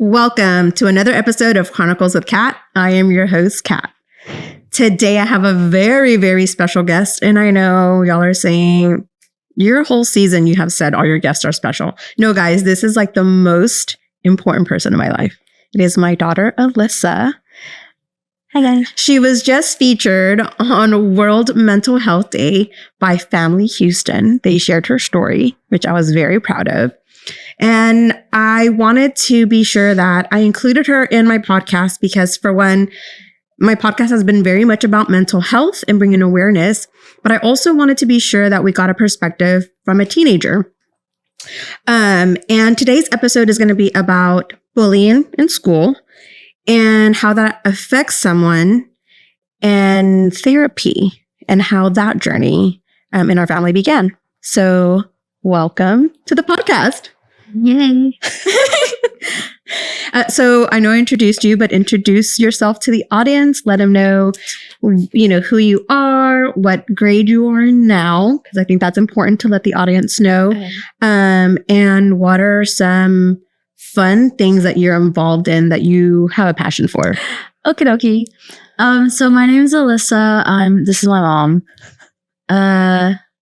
Welcome to another episode of Chronicles with Kat. I am your host, Kat. Today I have a very, very special guest, and I know y'all are saying your whole season you have said all your guests are special. No, guys, this is like the most important person in my life. It is my daughter, Alyssa. Hi, guys. She was just featured on World Mental Health Day by Family Houston. They shared her story, which I was very proud of. And I wanted to be sure that I included her in my podcast because, for one, my podcast has been very much about mental health and bringing awareness, but I also wanted to be sure that we got a perspective from a teenager. And today's episode is going to be about bullying in school and how that affects someone, and therapy and how that journey in our family began. So welcome to the podcast. Yay. So I know I introduced you, but introduce yourself to the audience. Let them know, who you are, what grade you are in now, because I think that's important to let the audience know. Okay. And what are some fun things that you're involved in that you have a passion for? Okie dokie. So my name is Alyssa. This is my mom.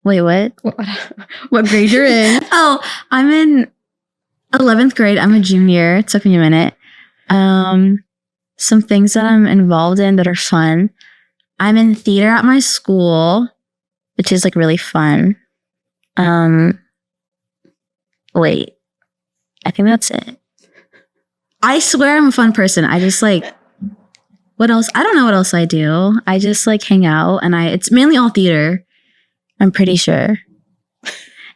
Wait, what? What grade you're in? Oh, I'm in 11th grade. I'm a junior. It took me a minute. Some things that I'm involved in that are fun. I'm in theater at my school, which is like really fun. Wait, I think that's it. I swear I'm a fun person. I just what else? I don't know what else I do. I just hang out, and it's mainly all theater. I'm pretty sure.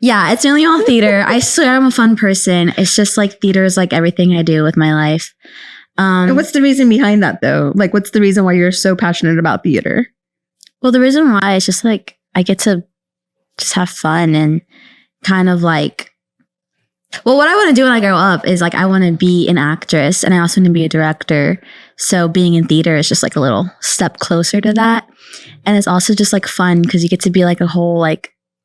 Yeah, it's mainly all theater. I swear I'm a fun person. It's just theater is everything I do with my life. And what's the reason behind that, though? What's the reason why you're so passionate about theater? Well, the reason why is just I get to just have fun and kind of well, what I want to do when I grow up is I want to be an actress, and I also want to be a director. So being in theater is just a little step closer to that. And it's also just fun because you get to be a whole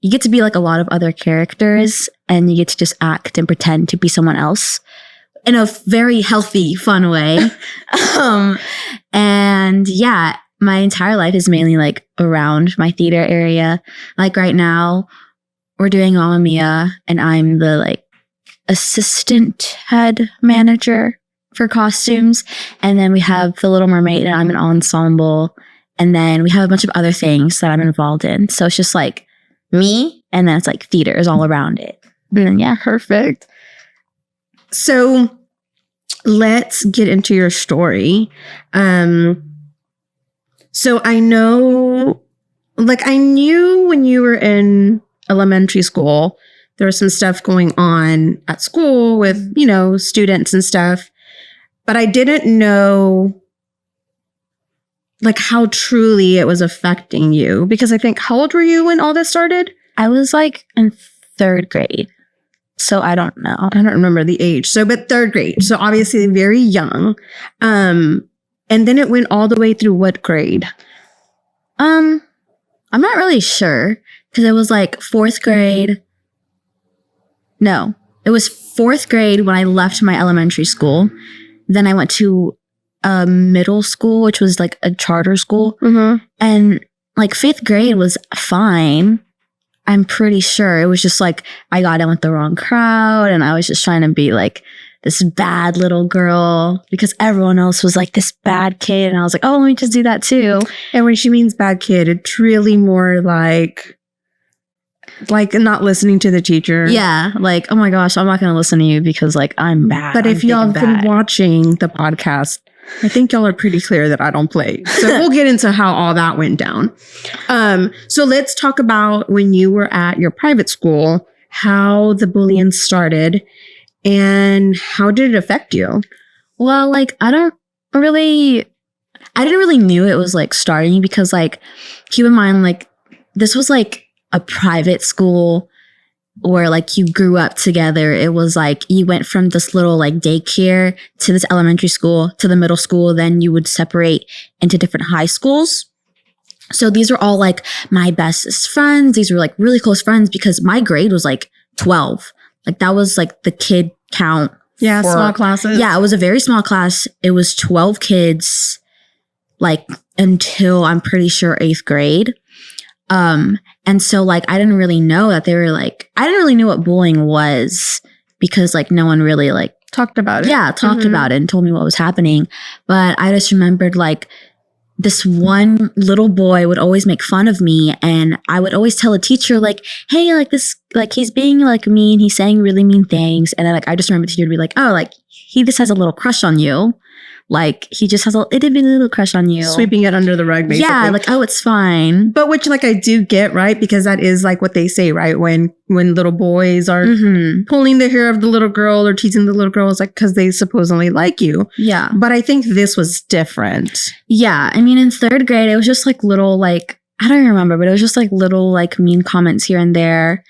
you get to be a lot of other characters, and you get to just act and pretend to be someone else in a very healthy, fun way. And yeah, my entire life is mainly around my theater area. Right now, we're doing Mamma Mia, and I'm the assistant head manager for costumes. And then we have The Little Mermaid, and I'm an ensemble. And then we have a bunch of other things that I'm involved in. So it's just me, and then it's theater is all around it. And then, yeah. Perfect. So let's get into your story. So I know, I knew when you were in elementary school, there was some stuff going on at school with, students and stuff, but I didn't know how truly it was affecting you, because I think, how old were you when all this started? I was in 3rd grade. So I don't know. I don't remember the age. So, but 3rd grade. So obviously very young. And then it went all the way through what grade? I'm not really sure, because it was 4th grade. No, it was 4th grade when I left my elementary school. Then I went to a middle school, which was a charter school. Mm-hmm. And 5th grade was fine. I'm pretty sure it was just I got in with the wrong crowd, and I was just trying to be this bad little girl because everyone else was this bad kid. And I was oh, let me just do that too. And when she means bad kid, it's really more not listening to the teacher. Yeah. Oh my gosh, I'm not going to listen to you because I'm bad. But if y'all have been watching the podcast, I think y'all are pretty clear that I don't play. So we'll get into how all that went down. So let's talk about when you were at your private school, how the bullying started and how did it affect you? Well, I didn't really knew it was starting because keep in mind, this was a private school where you grew up together. It was you went from this little daycare to this elementary school to the middle school. Then you would separate into different high schools. So these were all my bestest friends. These were really close friends because my grade was 12. That was the kid count Yeah, small classes. Yeah, it was a very small class. It was 12 kids, like until I'm pretty sure 8th grade. And so like I didn't really know that they were like, I didn't really know what bullying was because like no one really like talked about it. Yeah, talked about it and told me what was happening. But I just remembered like this one little boy would always make fun of me, and I would always tell a teacher like, hey, like this, like he's being like mean, he's saying really mean things. And then like I just remember the teacher would be like, oh, like he just has a little crush on you. Like he just has a little crush on you. Sweeping it under the rug, basically. Yeah, like, oh, it's fine. But which like I do get, right? Because that is like what they say, right? When little boys are pulling the hair of the little girl or teasing the little girls, like because they supposedly like you. Yeah. But I think this was different. Yeah. I mean, in 3rd grade, it was just like little like, I don't even remember, but it was just like little like mean comments here and there.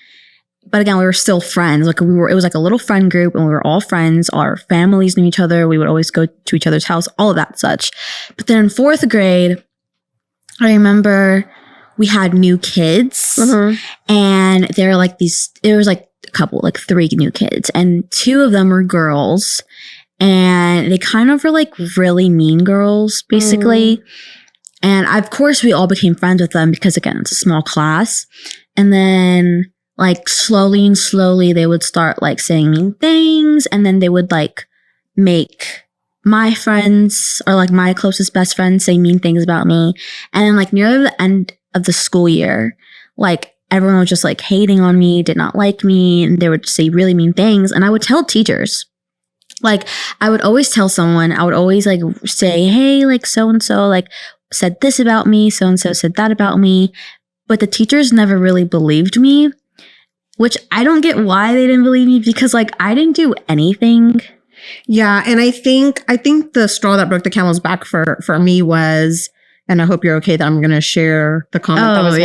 But again, we were still friends. Like it was like a little friend group and we were all friends. Our families knew each other. We would always go to each other's house, all of that such. But then in 4th grade, I remember we had new kids and there were like there was like a couple, like 3 new kids, and 2 of them were girls, and they kind of were like really mean girls, basically. And of course we all became friends with them because again, it's a small class. And then like slowly they would start like saying mean things, and then they would like make my friends or like my closest best friends say mean things about me. And then like near the end of the school year, like everyone was just like hating on me, did not like me, and they would say really mean things. And I would tell teachers. Like I would always tell someone, I would always like say, hey, like so-and-so like said this about me, so-and-so said that about me. But the teachers never really believed me. Which I don't get why they didn't believe me, because like I didn't do anything. Yeah, and I think the straw that broke the camel's back for me was, and I hope you're okay that I'm going to share the comment that was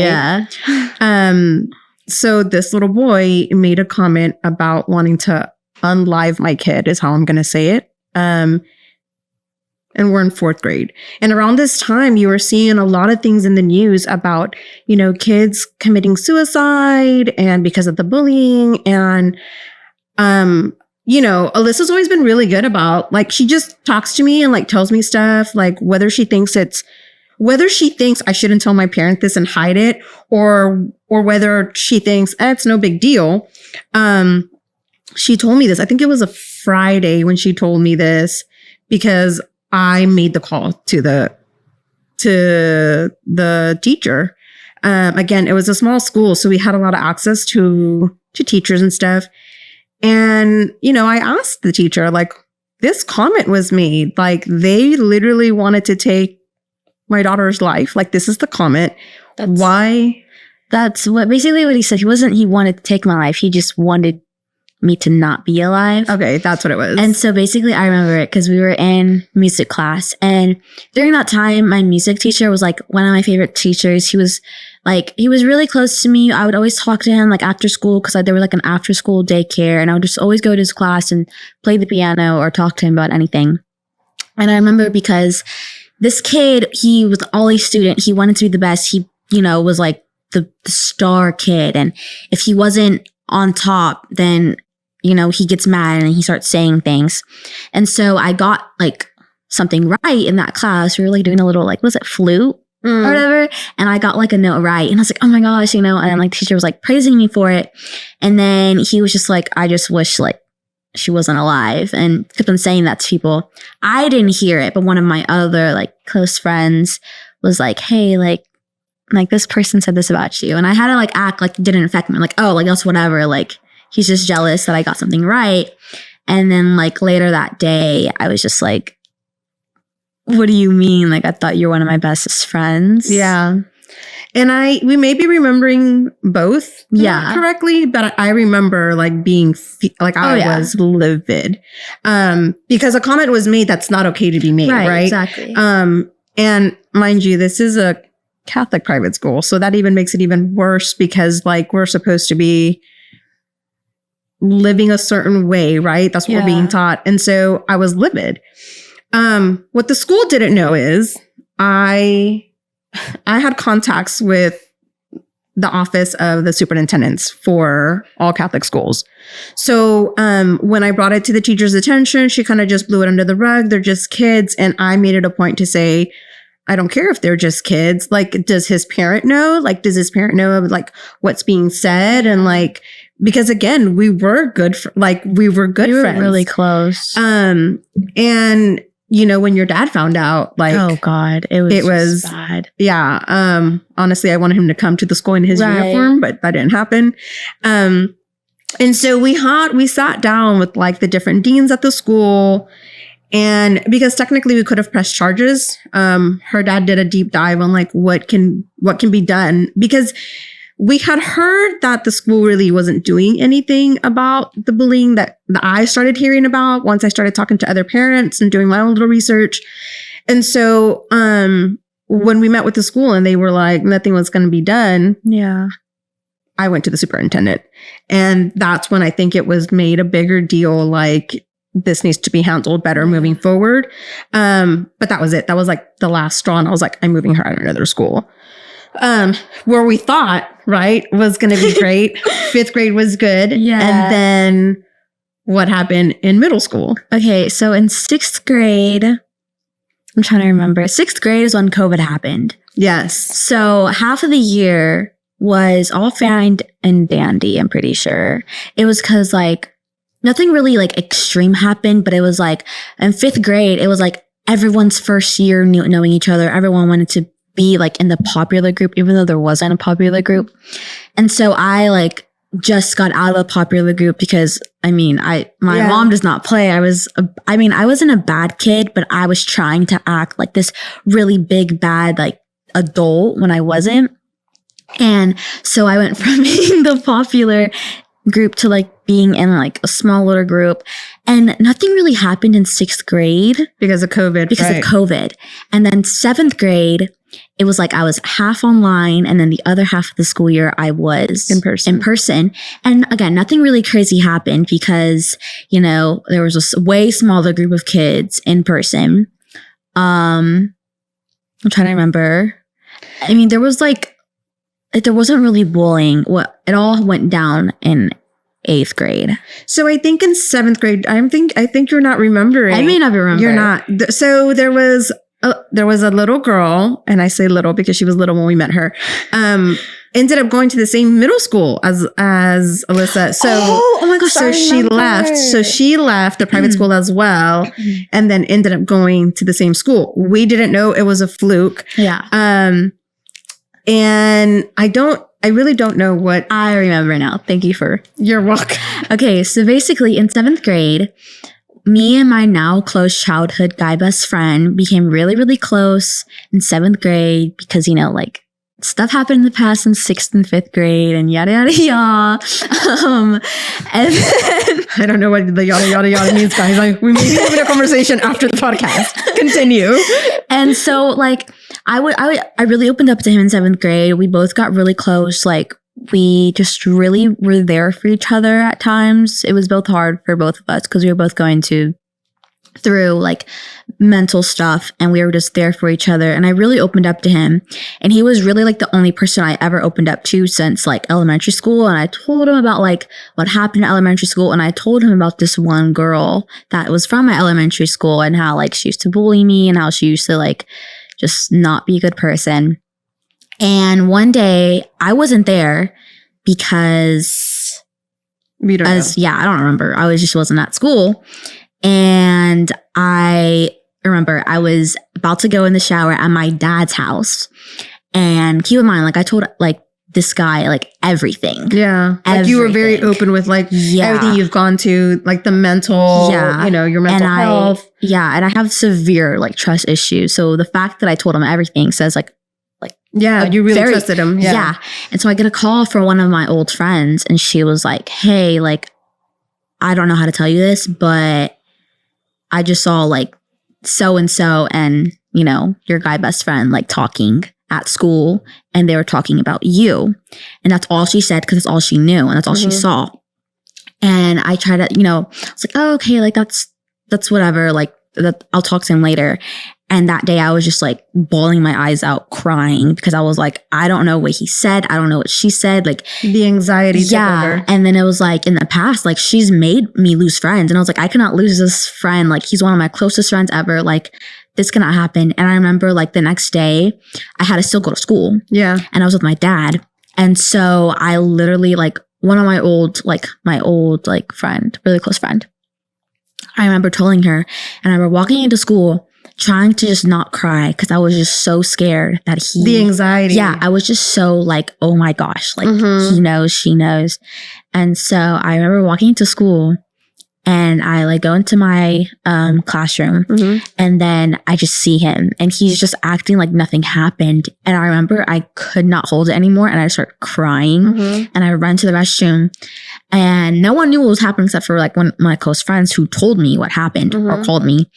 made. So this little boy made a comment about wanting to unlive my kid, is how I'm going to say it. And we're in 4th grade. And around this time, you were seeing a lot of things in the news about, you know, kids committing suicide and because of the bullying. And, you know, Alyssa's always been really good about, like, she just talks to me and like tells me stuff, like whether she thinks I shouldn't tell my parent this and hide it, or whether she thinks it's no big deal. She told me this. I think it was a Friday when she told me this, because I made the call to the teacher. Again, it was a small school, so we had a lot of access to teachers and stuff. And, you know, I asked the teacher, like, this comment was made. Like, they literally wanted to take my daughter's life. Like, this is the comment. Why? That's basically what he said. He wanted to take my life. He just wanted me to not be alive. Okay, that's what it was. And so basically I remember it because we were in music class, and during that time my music teacher was like one of my favorite teachers. He was really close to me. I would always talk to him like after school, because there was like an after school daycare, and I would just always go to his class and play the piano or talk to him about anything. And I remember because this kid, he was an Ollie student. He wanted to be the best. He, you know, was like the star kid, and if he wasn't on top, then, you know, he gets mad and he starts saying things. And so I got like something right in that class. We were like doing a little like, was it flute or whatever? And I got like a note right. And I was like, oh my gosh, you know, and like the teacher was like praising me for it. And then he was just like, I just wish like she wasn't alive, and kept on saying that to people. I didn't hear it, but one of my other like close friends was like, hey, like this person said this about you. And I had to like act like it didn't affect me. I'm like, oh, like that's whatever. Like, he's just jealous that I got something right. And then like later that day, I was just like, what do you mean? Like, I thought you're one of my bestest friends. Yeah. And we may be remembering both correctly, but I remember like being I was livid. Because a comment was made that's not okay to be made, right? Exactly. And mind you, this is a Catholic private school, so that even makes it even worse, because like we're supposed to be living a certain way, right? That's what we're being taught. And so I was livid. What the school didn't know is I had contacts with the office of the superintendents for all Catholic schools. So when I brought it to the teacher's attention, she kind of just blew it under the rug. They're just kids. And I made it a point to say, I don't care if they're just kids. Like, does his parent know? Like, does his parent know like what's being said? And like, because again, we were good, we were good friends. Really close. And you know, when your dad found out, like, oh God, it was bad. Yeah. Honestly, I wanted him to come to the school in his uniform, but that didn't happen. And so we sat down with like the different deans at the school. And because technically we could have pressed charges, her dad did a deep dive on like what can be done, because we had heard that the school really wasn't doing anything about the bullying that I started hearing about once I started talking to other parents and doing my own little research. And so when we met with the school and they were like, nothing was going to be done. Yeah. I went to the superintendent. And that's when I think it was made a bigger deal, like, this needs to be handled better moving forward. But that was it. That was like the last straw. And I was like, I'm moving her out of another school. Where we thought, right, was going to be great. 5th grade was good. Yeah. And then what happened in middle school? Okay. So in 6th grade, I'm trying to remember. 6th grade is when COVID happened. Yes. So half of the year was all fine and dandy, I'm pretty sure. It was because like nothing really like extreme happened, but it was like in 5th grade, it was like everyone's first year knowing each other. Everyone wanted to be like in the popular group, even though there wasn't a popular group. And so I like just got out of a popular group because my mom does not play. I wasn't a bad kid, but I was trying to act like this really big, bad, like adult when I wasn't. And so I went from being the popular group to like being in like a small little group, and nothing really happened in 6th grade because of COVID. Of COVID. And then 7th grade, it was like I was half online, and then the other half of the school year I was in person. And again, nothing really crazy happened because, you know, there was a way smaller group of kids in person. I'm trying to remember. I mean, there wasn't really bullying. It all went down in 8th grade. So I think in 7th grade, I think you're not remembering. I may not remember. You're not. So there was a little girl, and I say little because she was little when we met her. Ended up going to the same middle school as Alyssa. So oh my gosh! So she left. So she left the private school as well, and then ended up going to the same school. We didn't know it was a fluke. Yeah. And I really don't know what. I remember now. Thank you for your welcome. Okay, so basically in 7th grade, me and my now close childhood guy best friend became really, really close in 7th grade because, you know, like stuff happened in the past in 6th and 5th grade and yada, yada, yada. And then, I don't know what the yada, yada, yada means, guys. Like, we may be having a conversation after the podcast. Continue. And so like, I really opened up to him in 7th grade. We both got really close. Like, we just really were there for each other at times. It was both hard for both of us because we were both going through like mental stuff, and we were just there for each other. And I really opened up to him, and he was really like the only person I ever opened up to since like elementary school. And I told him about like what happened in elementary school, and I told him about this one girl that was from my elementary school and how like she used to bully me and how she used to like just not be a good person. And one day I wasn't there because I don't remember. I just wasn't at school. And I remember I was about to go in the shower at my dad's house. And keep in mind, like I told like this guy like everything. Yeah. Like you were very open with like everything you've gone to, like the mental, you know, your mental health. And I have severe like trust issues. So the fact that I told him everything says like you really trusted him. Yeah. And so I get a call from one of my old friends, and she was like, hey, like, I don't know how to tell you this, but I just saw like so-and-so and, you know, your guy best friend like talking at school, and they were talking about you. And that's all she said because that's all she knew and that's all she saw. And I tried to, you know, I was like, oh, okay, like that's whatever. Like that, I'll talk to him later. And that day I was just like bawling my eyes out, crying, because I was like, I don't know what he said. I don't know what she said. Like the anxiety. Yeah. And then it was like in the past, like she's made me lose friends. And I was like, I cannot lose this friend. Like he's one of my closest friends ever. Like this cannot happen. And I remember like the next day I had to still go to school. Yeah. And I was with my dad. And so I literally like one of my old friend, really close friend. I remember telling her, and I remember walking into school trying to just not cry because I was just so scared that the anxiety. Yeah, I was just so like, oh my gosh, like he knows, she knows. And so I remember walking into school and I like go into my classroom and then I just see him and he's just acting like nothing happened. And I remember I could not hold it anymore and I started crying and I ran to the restroom and no one knew what was happening except for like one of my close friends who told me what happened or called me.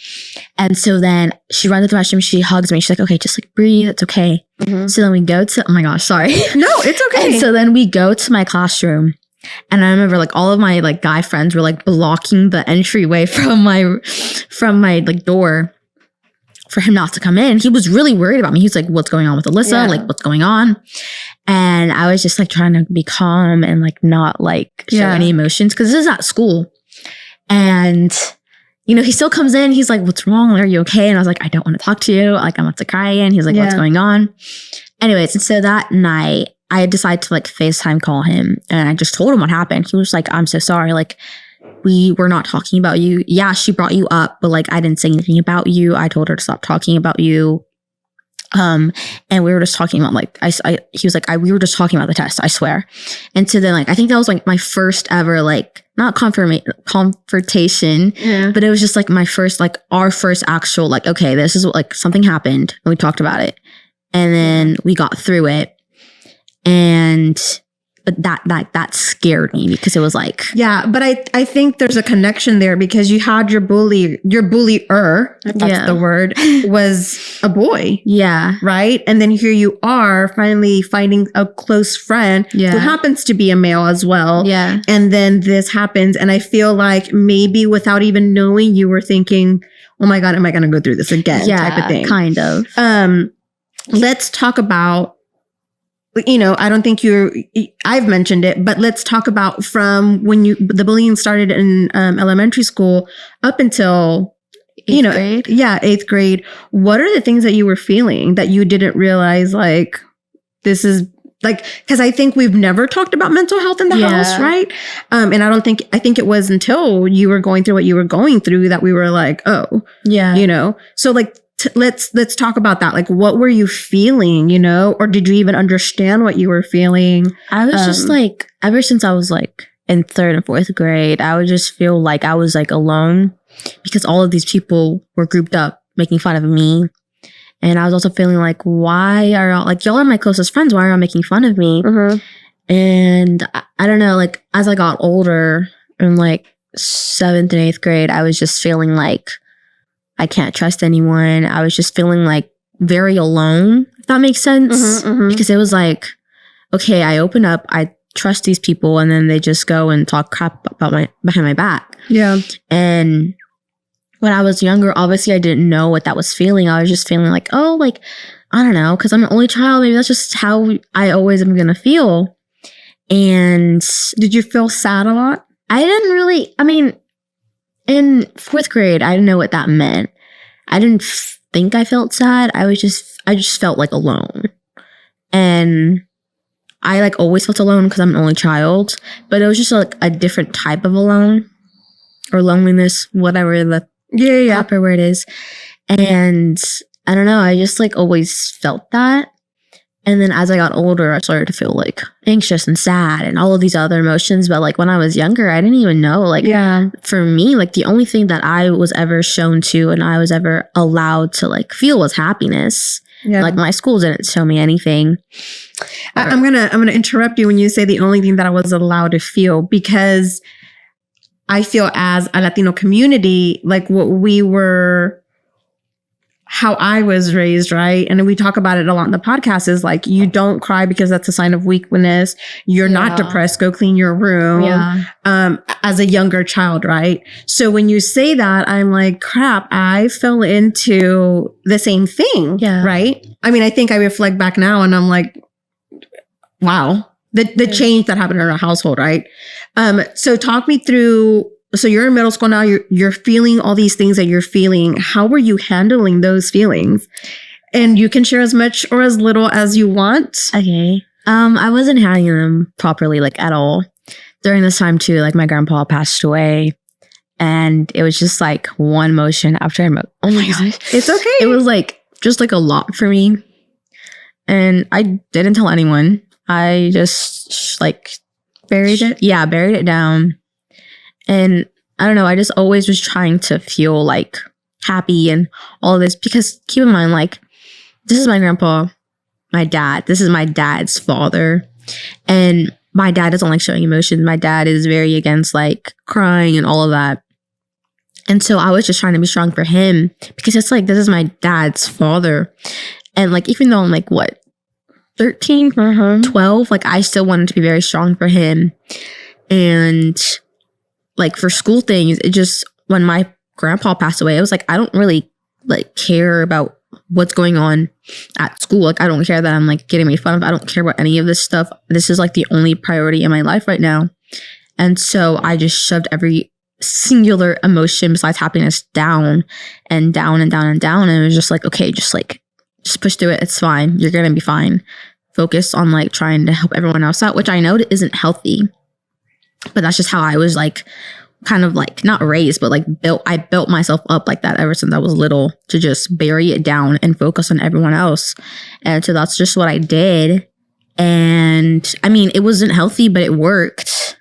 And so then she runs to the restroom, she hugs me. She's like, okay, just like breathe. It's okay. So then we go to, oh my gosh, sorry. No, it's okay. And so then we go to my classroom. And I remember like all of my like guy friends were like blocking the entryway from my like door for him not to come in. He was really worried about me. He was like, what's going on with Alyssa? Yeah. Like, what's going on? And I was just like trying to be calm and like not like show any emotions because this is at school. And you know, he still comes in. He's like, what's wrong? Are you okay? And I was like, I don't want to talk to you. Like, I'm about to cry again. He's like, what's going on? Anyways, and so that night, I decided to like FaceTime call him and I just told him what happened. He was like, I'm so sorry. Like, we were not talking about you. Yeah, she brought you up, but like, I didn't say anything about you. I told her to stop talking about you. And we were just talking about like, he was like, we were just talking about the test, I swear. And so then like, I think that was like my first ever, like, not confrontation, but it was just like my first, like our first actual, like, okay, this is what, like something happened and we talked about it and then we got through it. But that scared me because it was like, yeah, but I think there's a connection there because you had your bullier, if that's the word, was a boy. Yeah. Right. And then here you are finally finding a close friend who happens to be a male as well. Yeah. And then this happens. And I feel like maybe without even knowing, you were thinking, oh my God, am I going to go through this again? Type of thing. Kind of. Let's talk about, you know, I don't think I've mentioned it, but let's talk about from when the bullying started in elementary school up until, eighth grade. Yeah, 8th grade. What are the things that you were feeling that you didn't realize, like, this is like, because I think we've never talked about mental health in the house, right? And I think it was until you were going through what you were going through that we were like, oh, yeah, you know, so like, let's talk about that. Like, what were you feeling, you know, or did you even understand what you were feeling? I was just like, ever since I was like in 3rd and 4th grade, I would just feel like I was like alone because all of these people were grouped up making fun of me. And I was also feeling like, why are y'all, like, y'all are my closest friends. Why are y'all making fun of me? And I don't know, like, as I got older in like 7th and 8th grade, I was just feeling like I can't trust anyone. I was just feeling like very alone, if that makes sense. Because it was like, okay, I open up, I trust these people, and then they just go and talk crap about behind my back. Yeah. And when I was younger, obviously I didn't know what that was feeling. I was just feeling like, oh, like, I don't know, because I'm an only child. Maybe that's just how I always am going to feel. And did you feel sad a lot? I didn't really, I mean, in 4th grade, I didn't know what that meant. I didn't think I felt sad. I just felt like alone. And I like always felt alone because I'm an only child, but it was just like a different type of alone or loneliness, whatever the proper word is. And I don't know, I just like always felt that. And then as I got older, I started to feel like anxious and sad and all of these other emotions. But like when I was younger, I didn't even know. Like for me, like the only thing that I was ever shown to and I was ever allowed to like feel was happiness. Yeah. Like my school didn't show me anything. I'm gonna interrupt you when you say the only thing that I was allowed to feel, because I feel as a Latino community, like what we were how I was raised, right? And we talk about it a lot in the podcast is like, you don't cry because that's a sign of weakness. You're not depressed. Go clean your room. As a younger child, right? So when you say that, I'm like, crap, I fell into the same thing, right? I mean, I think I reflect back now and I'm like, wow, the change that happened in our household, right? So talk me through. So you're in middle school now, you're feeling all these things that you're feeling. How were you handling those feelings? And you can share as much or as little as you want. Okay. I wasn't handling them properly, like at all. During this time too, like my grandpa passed away and it was just like one emotion after another. Oh my gosh. It's okay. It was like, just like a lot for me. And I didn't tell anyone. I just like buried it. Yeah, buried it down. And I don't know, I just always was trying to feel like happy and all of this because keep in mind, like, this is my grandpa, my dad. This is my dad's father. And my dad doesn't like showing emotions. My dad is very against like crying and all of that. And so I was just trying to be strong for him because it's like, this is my dad's father. And like, even though I'm like, what, 13, 12, like I still wanted to be very strong for him. And like for school things, it just, when my grandpa passed away, I was like, I don't really like care about what's going on at school. Like, I don't care that I'm like getting made fun of. I don't care about any of this stuff. This is like the only priority in my life right now. And so I just shoved every singular emotion besides happiness down and down and down and down. And it was just like, okay, just push through it. It's fine. You're going to be fine. Focus on like trying to help everyone else out, which I know isn't healthy. But that's just how I was like, kind of like not raised, but like I built myself up like that ever since I was little to just bury it down and focus on everyone else. And so that's just what I did. And I mean, it wasn't healthy, but it worked.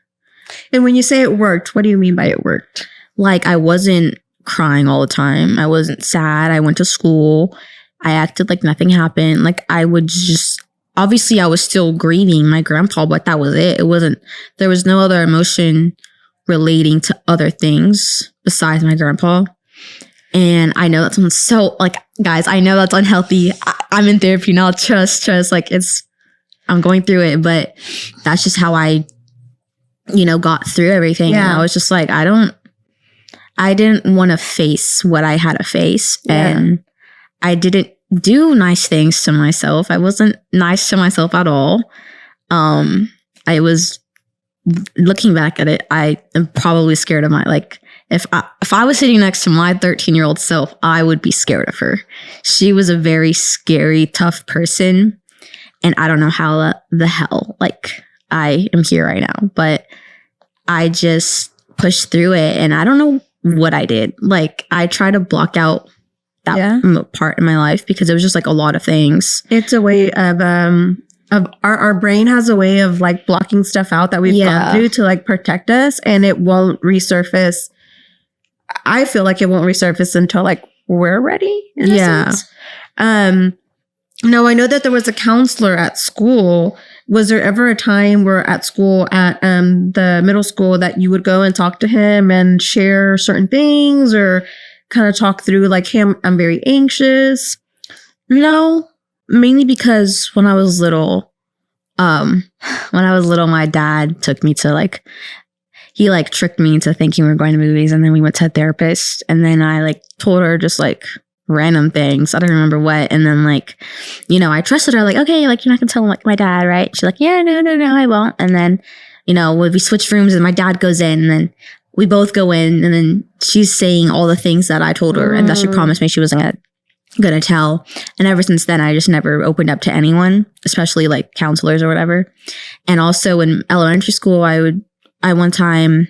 And when you say it worked, what do you mean by it worked? Like I wasn't crying all the time. I wasn't sad. I went to school. I acted like nothing happened. Like I would just, obviously I was still grieving my grandpa, but that was it. There was no other emotion relating to other things besides my grandpa. And I know that sounds so like, guys, I know that's unhealthy. I'm in therapy now. Trust, like I'm going through it, but that's just how I, got through everything. Yeah. And I was just like, I didn't want to face what I had to face. Yeah. And I didn't do nice things to myself. I wasn't nice to myself at all. I was, looking back at it, I am probably scared of if I was sitting next to my 13-year-old self, I would be scared of her. She was a very scary, tough person. And I don't know how the hell, I am here right now, but I just pushed through it and I don't know what I did. I try to block out that part in my life because it was just a lot of things. It's a way of our brain has a way of blocking stuff out that we've gone through to protect us, and it won't resurface. I feel like it won't resurface until we're ready in a sense. No, I know that there was a counselor at school. Was there ever a time where at school, at the middle school, that you would go and talk to him and share certain things or kind of talk through hey, I'm very anxious? No, mainly because when I was little, my dad took me to he tricked me into thinking we were going to movies, and then we went to a therapist, and then I told her just random things. I don't remember what. And then I trusted her, okay, you're not gonna tell my dad, right? She's like, yeah, no, I won't. And then, we switch rooms and my dad goes in, and then we both go in, and then she's saying all the things that I told her and that she promised me she wasn't gonna tell. And ever since then, I just never opened up to anyone, especially counselors or whatever. And also in elementary school, I one time,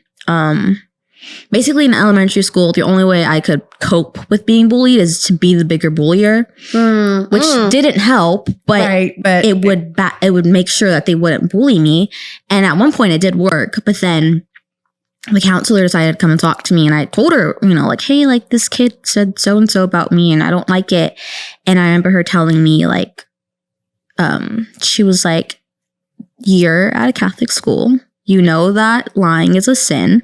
basically in elementary school, the only way I could cope with being bullied is to be the bigger bullier, which didn't help, but, it would make sure that they wouldn't bully me. And at one point it did work, but then the counselor decided to come and talk to me, and I told her, hey, this kid said so-and-so about me and I don't like it. And I remember her telling me she was like, you're at a Catholic school. You know that lying is a sin.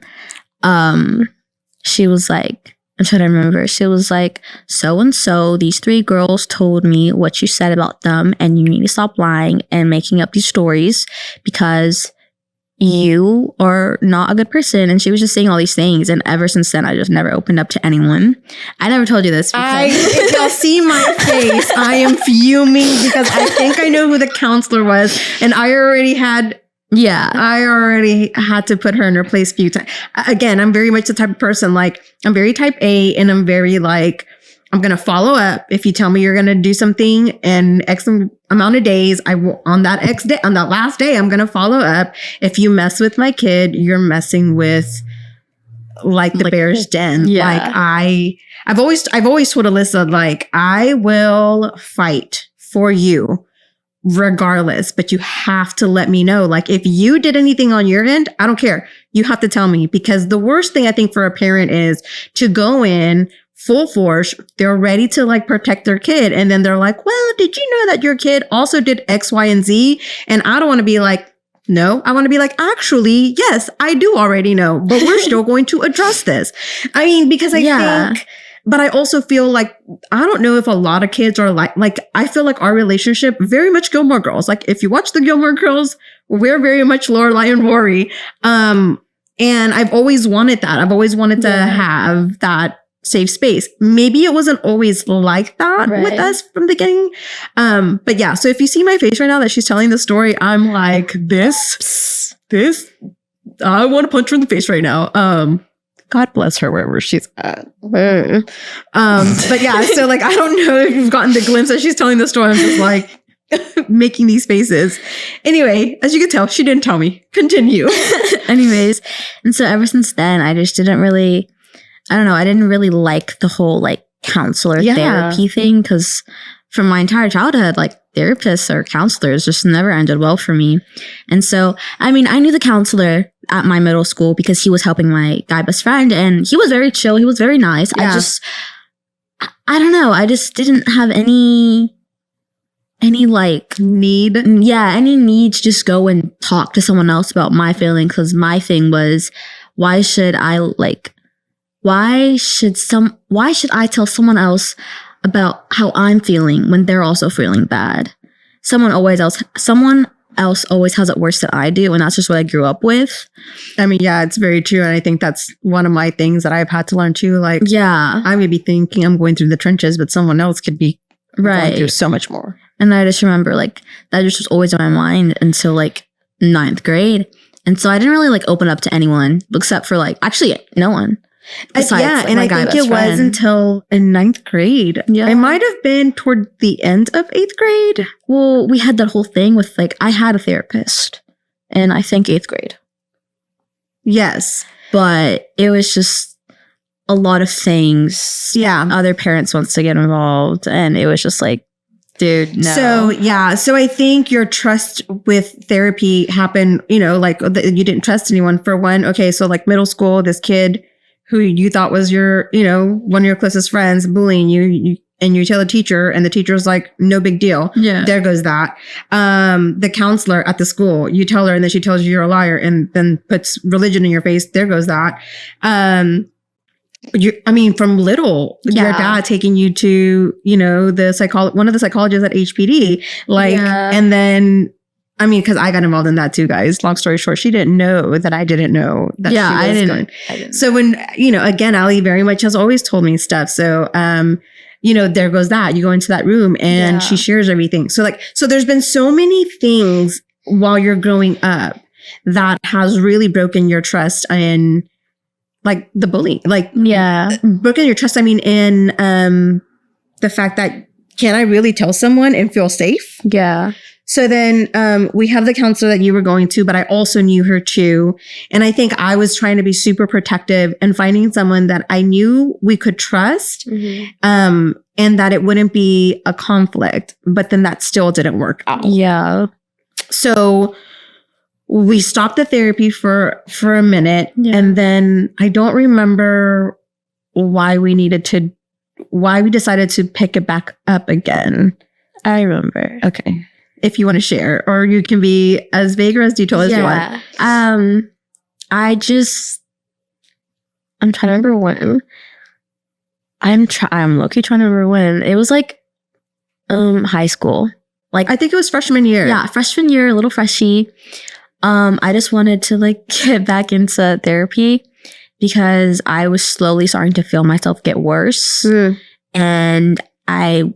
She was like, I'm trying to remember. She was like, so and so, these 3 girls told me what you said about them, and you need to stop lying and making up these stories because you are not a good person. And she was just saying all these things. And ever since then, I just never opened up to anyone. I never told you this. If y'all see my face, I am fuming because I think I know who the counselor was. And I already had to put her in her place a few times. Again, I'm very much the type of person, like, I'm very type A, and I'm very like, I'm going to follow up. If you tell me you're going to do something in X amount of days, I will, on that last day, I'm going to follow up. If you mess with my kid, you're messing with like the bear's den. Yeah. Like I've always told Alyssa, like, I will fight for you regardless, but you have to let me know. Like, if you did anything on your end, I don't care. You have to tell me, because the worst thing I think for a parent is to go in full force. They're ready to like protect their kid. And then they're like, well, did you know that your kid also did X, Y, and Z? And I don't want to be like, no, I want to be like, actually, yes, I do already know, but we're still going to address this. I mean, because I think, but I also feel like, I don't know if a lot of kids are like, I feel like our relationship very much Gilmore Girls. Like, if you watch the Gilmore Girls, we're very much Lorelai and Rory. And I've always wanted that. I've always wanted to have that safe space. Maybe it wasn't always like that with us from the beginning. But yeah, so if you see my face right now that she's telling the story, I'm like, this, I want to punch her in the face right now. God bless her wherever she's at. But yeah, so like, I don't know if you've gotten the glimpse that she's telling the story. I'm just like making these faces. Anyway, as you can tell, she didn't tell me. Continue. Anyways, and so ever since then, I just didn't really, I don't know, I didn't really like the whole like counselor therapy thing, because from my entire childhood, like therapists or counselors just never ended well for me. And so, I mean, I knew the counselor at my middle school because he was helping my guy best friend, and he was very chill. He was very nice. Yeah. I don't know. I just didn't have any like need. Any need to just go and talk to someone else about my feelings. Because my thing was, why should I tell someone else about how I'm feeling when they're also feeling bad? Someone else always has it worse than I do, and that's just what I grew up with. I mean, yeah, it's very true. And I think that's one of my things that I've had to learn too. Like, I may be thinking I'm going through the trenches, but someone else could be going through so much more. And I just remember like that just was always on my mind until like 9th grade. And so I didn't really like open up to anyone except for like, actually no one. Besides, and I think it was until in 9th grade. Yeah. It might have been toward the end of 8th grade. Well, we had that whole thing with like, I had a therapist in, I think, 8th grade. Yes. But it was just a lot of things. Yeah. Other parents wants to get involved. And it was just like, dude, no. So, yeah. So I think your trust with therapy happened, you know, like you didn't trust anyone for one. Okay. So like middle school, this kid who you thought was your, you know, one of your closest friends bullying you and you tell the teacher, and the teacher's like, no big deal. Yeah. There goes that. The counselor at the school, you tell her and then she tells you you're a liar and then puts religion in your face. There goes that. From little, your dad taking you to, you know, one of the psychologists at HPD, and then, I mean, because I got involved in that too, guys. Long story short, she didn't know that I didn't know that she was I going. didn't. So when, you know, again, Ali very much has always told me stuff. So, you know, there goes that. You go into that room and she shares everything. So there's been so many things while you're growing up that has really broken your trust in like the bully. Like, broken your trust, I mean, in the fact that, can I really tell someone and feel safe? Yeah. So then we have the counselor that you were going to, but I also knew her too. And I think I was trying to be super protective and finding someone that I knew we could trust, and that it wouldn't be a conflict. But then that still didn't work out. Yeah. So we stopped the therapy for a minute. Yeah. And then I don't remember why we decided to pick it back up again. I remember. Okay. If you want to share, or you can be as vague or as detailed as you want. I'm trying to remember when. I'm low-key trying to remember when. It was like high school. Like I think it was freshman year. Yeah, freshman year, a little freshy. I just wanted to like get back into therapy because I was slowly starting to feel myself get worse. And I've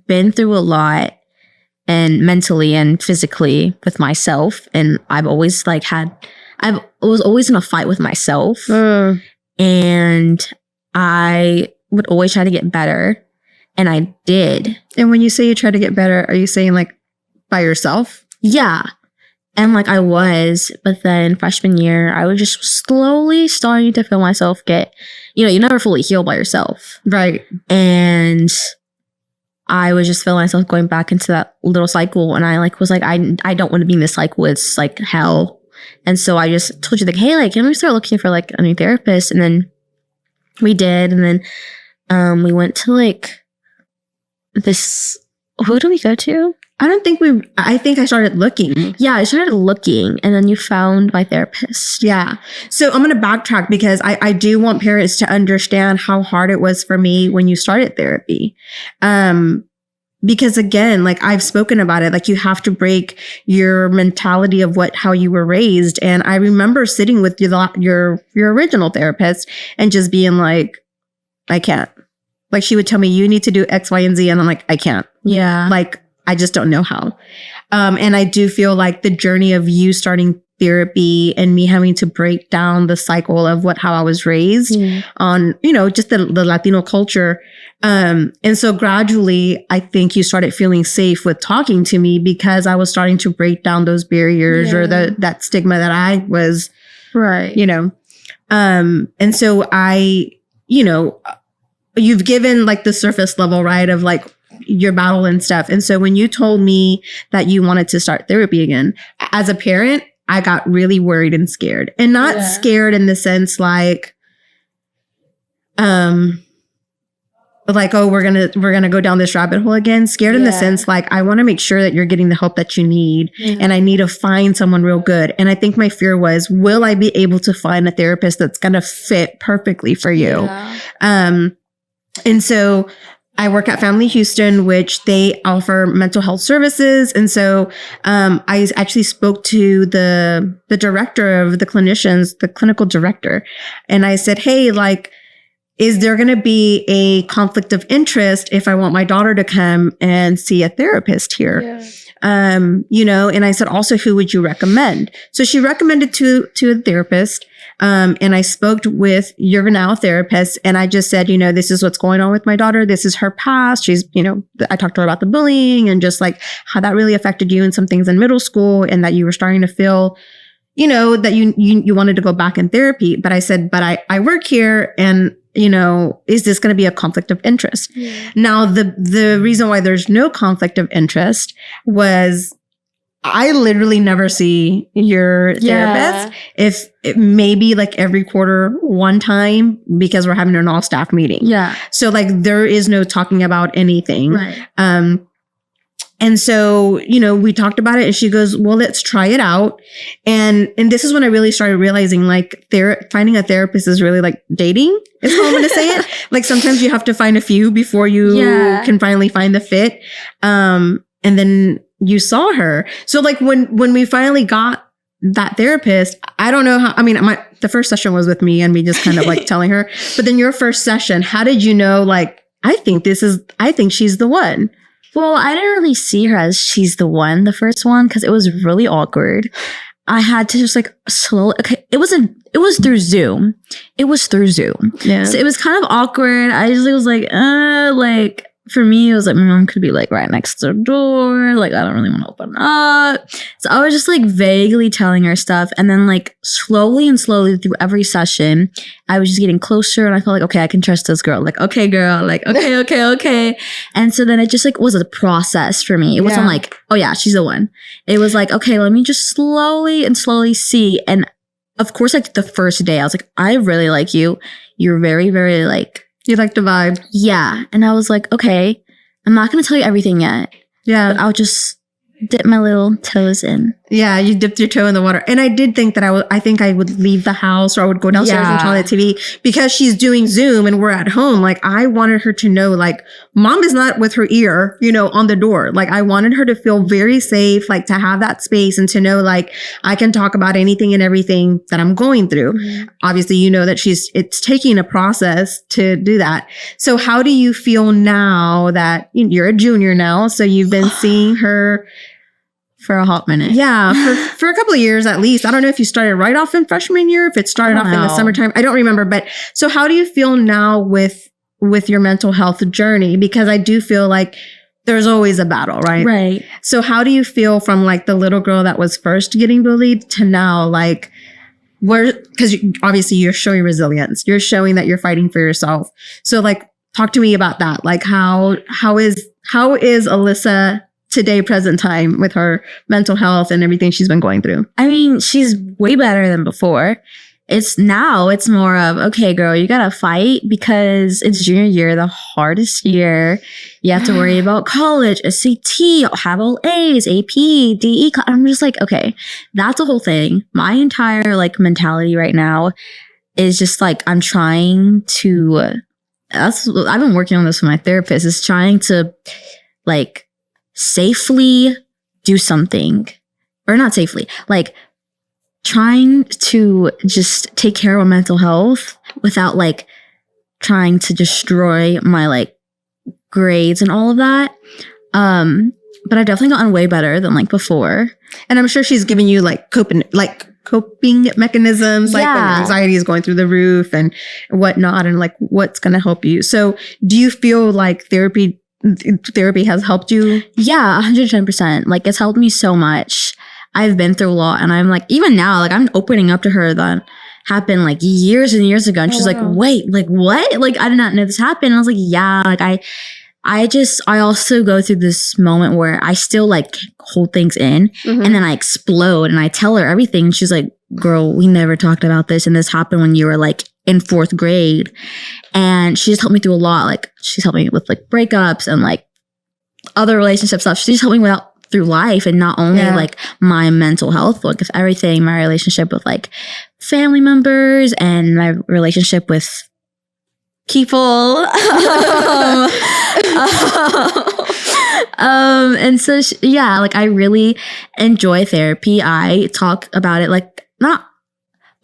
been through a lot, and mentally and physically with myself, and I've always I was always in a fight with myself, and I would always try to get better, and I did. And when you say you try to get better, are you saying like by yourself? Yeah. And like I was, but then freshman year, I was just slowly starting to feel myself get, you never fully heal by yourself. Right. And I was just feeling myself going back into that little cycle. And I was like, I don't want to be in this cycle. It's like hell. And so I just told you like, hey, like, can we start looking for like a new therapist? And then we did. And then we went to like this, who do we go to? I think I started looking. Yeah, I started looking, and then you found my therapist. Yeah. So I'm going to backtrack because I do want parents to understand how hard it was for me when you started therapy. Because again, like I've spoken about it, like you have to break your mentality of how you were raised. And I remember sitting with your original therapist and just being like, I can't. Like she would tell me, you need to do X, Y, and Z. And I'm like, I can't. Yeah. Like, I just don't know how. And I do feel like the journey of you starting therapy and me having to break down the cycle of how I was raised on, just the Latino culture. And so gradually, I think you started feeling safe with talking to me because I was starting to break down those barriers or that stigma that I was, right. And so you've given like the surface level, right, of like your battle and stuff. And so when you told me that you wanted to start therapy again, as a parent, I got really worried and scared. And not scared in the sense like, oh, we're gonna go down this rabbit hole again. Scared in the sense like, I want to make sure that you're getting the help that you need. And I need to find someone real good. And I think my fear was, will I be able to find a therapist that's gonna fit perfectly for you? Yeah. And so I work at Family Houston, which they offer mental health services. And so I actually spoke to the director of the clinicians, the clinical director. And I said, hey, like, is there going to be a conflict of interest if I want my daughter to come and see a therapist here? Yeah. And I said, also, who would you recommend? So she recommended to a therapist. And I spoke with your now therapist, and I just said, this is what's going on with my daughter. This is her past. She's, I talked to her about the bullying and just like how that really affected you and some things in middle school, and that you were starting to feel, that you wanted to go back in therapy. But I said, but I work here, and is this going to be a conflict of interest? Yeah. Now, the reason why there's no conflict of interest was I literally never see your therapist. If it maybe like every quarter one time because we're having an all staff meeting. Yeah. So like there is no talking about anything. Right. And so, we talked about it and she goes, well, let's try it out. And this is when I really started realizing like finding a therapist is really like dating is how I'm going to say it. Like sometimes you have to find a few before you can finally find the fit. And then you saw her. So like when we finally got that therapist, I don't know how, the first session was with me and me just kind of like telling her, but then your first session, how did you know, like, I think she's the one? Well, I didn't really see her as she's the one, the first one, because it was really awkward. I had to just like slowly, okay, it was through Zoom. Yeah. So it was kind of awkward. I just was like, for me, it was like my mom could be like right next to the door. Like, I don't really want to open up. So I was just like vaguely telling her stuff. And then like slowly through every session, I was just getting closer and I felt like, okay, I can trust this girl. Like, okay, girl. Like, okay. And so then it just like was a process for me. It wasn't like, oh yeah, she's the one. It was like, okay, let me just slowly see. And of course, like the first day, I was like, I really like you. You're very, very like, you like the vibe. Yeah. And I was like, okay, I'm not going to tell you everything yet. Yeah. But I'll just dip my little toes in. Yeah, you dipped your toe in the water. And I did think that I think I would leave the house, or I would go downstairs and turn on the TV, because she's doing Zoom and we're at home. Like, I wanted her to know, like, mom is not with her ear, on the door. Like, I wanted her to feel very safe, like, to have that space and to know, like, I can talk about anything and everything that I'm going through. Mm-hmm. Obviously, that it's taking a process to do that. So how do you feel now that you're a junior now? So you've been seeing her for a hot minute. Yeah, for a couple of years at least. I don't know if you started right off in freshman year, if it started off in the summertime. I don't remember. But so how do you feel now with your mental health journey? Because I do feel like there's always a battle, right? Right. So how do you feel from like the little girl that was first getting bullied to now, like, because obviously you're showing resilience. You're showing that you're fighting for yourself. So like, talk to me about that. Like, how is Alyssa today, present time, with her mental health and everything she's been going through? I mean, she's way better than before. It's more of, okay, girl, you gotta fight because it's junior year, the hardest year. You have to worry about college, SAT, have all A's, AP, DE. I'm just like, okay, that's a whole thing. My entire like mentality right now is just like, I'm trying to, I've been working on this with my therapist, is trying to like safely do something, or not safely, like trying to just take care of my mental health without like trying to destroy my like grades and all of that. But I've definitely gotten way better than like before. And I'm sure she's giving you like coping mechanisms, like when anxiety is going through the roof and whatnot, and like what's going to help you. So do you feel like therapy has helped you? Yeah, 110%. Like, it's helped me so much. I've been through a lot, and I'm like, even now, like, I'm opening up to her that happened like years and years ago, and she's like, wait, like, what? Like, I did not know this happened. And I was like, yeah, like, I also go through this moment where I still like hold things in, and then I explode and I tell her everything. She's like, girl, we never talked about this, and this happened when you were like in 4th grade. And she's helped me through a lot. Like, she's helped me with like breakups and like other relationship stuff. She's helped me through life, and not only like my mental health, like with everything, my relationship with like family members and my relationship with people. And so, like, I really enjoy therapy. I talk about it, like, not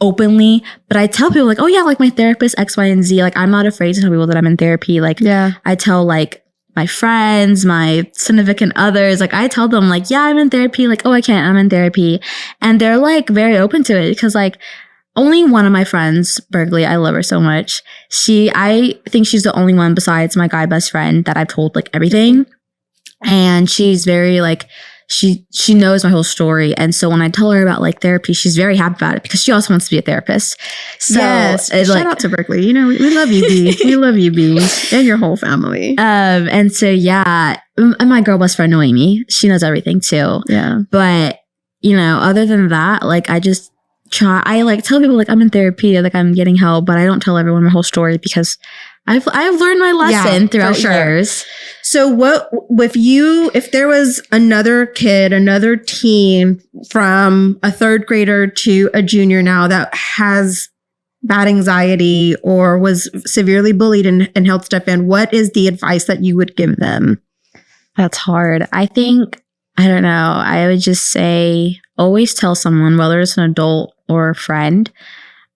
openly, but I tell people like, oh yeah, like my therapist X, Y, and Z. Like, I'm not afraid to tell people that I'm in therapy. Like, I tell like my friends, my significant others, like I tell them like, yeah, I'm in therapy. Like, oh, I'm in therapy. And they're like very open to it, because like only one of my friends, Berkeley, I love her so much. I think she's the only one besides my guy best friend that I've told like everything. And she's very like, she knows my whole story. And so when I tell her about like therapy, she's very happy about it, because she also wants to be a therapist. So shout out to Berkeley. We love you, B. We love you, B, and your whole family. And so, and my girl best friend Noemi, she knows everything too. Yeah. But, other than that, like I like tell people like I'm in therapy, like I'm getting help, but I don't tell everyone my whole story, because I've learned my lesson throughout years. So if there was another teen from a 3rd grader to a junior now that has bad anxiety or was severely bullied and held stuff in, what is the advice that you would give them? That's hard. I think, I don't know. I would just say always tell someone, whether it's an adult or a friend.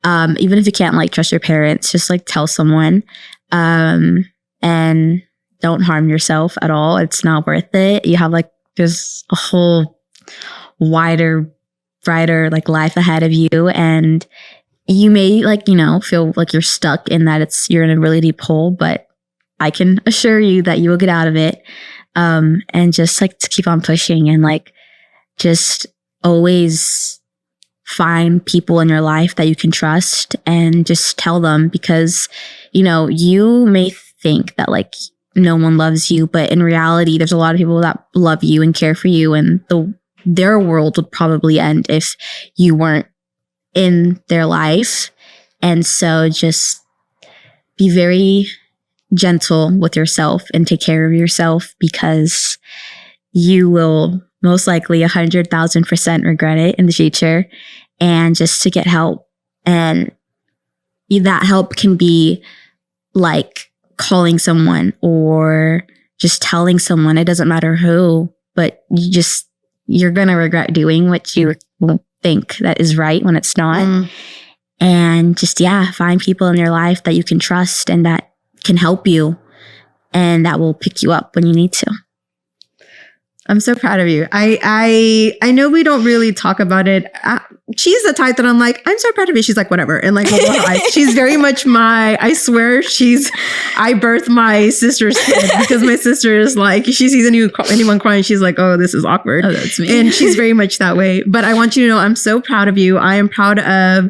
Even if you can't like trust your parents, just like tell someone. And don't harm yourself at all. It's not worth it. You have like, there's a whole wider, brighter like life ahead of you. And you may like, feel like you're stuck in that you're in a really deep hole, but I can assure you that you will get out of it. And just like to keep on pushing, and like just always find people in your life that you can trust, and just tell them, because you may think that like no one loves you, but in reality there's a lot of people that love you and care for you, and their world would probably end if you weren't in their life. And so just be very gentle with yourself and take care of yourself, because you will most likely 100,000% regret it in the future, and just to get help. And that help can be like calling someone or just telling someone. It doesn't matter who, but you're going to regret doing what you think that is right when it's not. And just, find people in your life that you can trust and that can help you and that will pick you up when you need to. I'm so proud of you. I know we don't really talk about it. She's the type that I'm like, I'm so proud of you. She's like, whatever. And like, she's very much I swear I birthed my sister's kid because my sister is like, she sees anyone crying. She's like, oh, this is awkward. Oh, that's me. And she's very much that way. But I want you to know, I'm so proud of you. I am proud of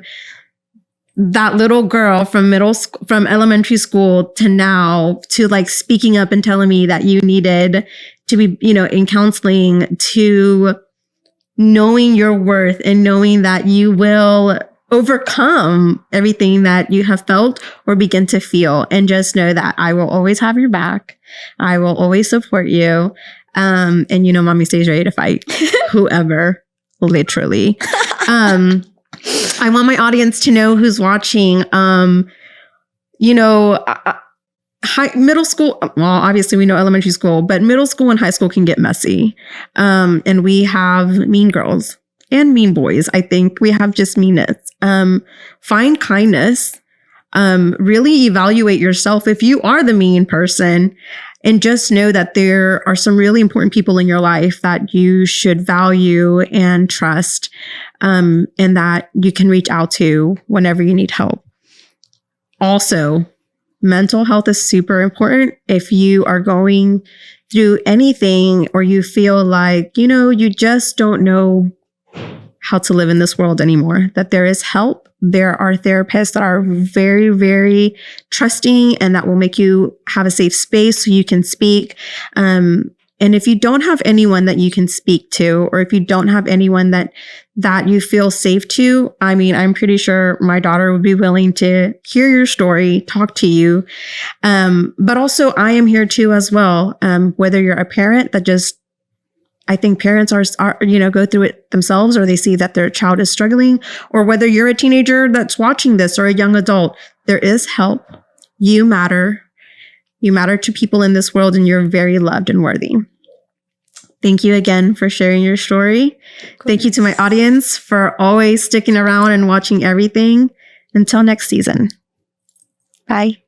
that little girl from elementary school to now, to like speaking up and telling me that you needed to be, in counseling, to knowing your worth and knowing that you will overcome everything that you have felt or begin to feel. And just know that I will always have your back. I will always support you. And mommy stays ready to fight whoever, literally. I want my audience to know who's watching, middle school. Well, obviously we know elementary school, but middle school and high school can get messy. And we have mean girls and mean boys. I think we have just meanness. Find kindness. Really evaluate yourself if you are the mean person. And just know that there are some really important people in your life that you should value and trust, and that you can reach out to whenever you need help. Also, mental health is super important. If you are going through anything or you feel like, you just don't know how to live in this world anymore, that there is help. There are therapists that are very, very trusting and that will make you have a safe space so you can speak. And if you don't have anyone that you can speak to, or if you don't have anyone that you feel safe to, I'm pretty sure my daughter would be willing to hear your story, talk to you. But also I am here too as well. Whether you're a parent that I think parents are go through it themselves, or they see that their child is struggling, or whether you're a teenager that's watching this or a young adult, there is help. You matter. You matter to people in this world, and you're very loved and worthy. Thank you again for sharing your story. Thank you to my audience for always sticking around and watching everything. Until next season. Bye.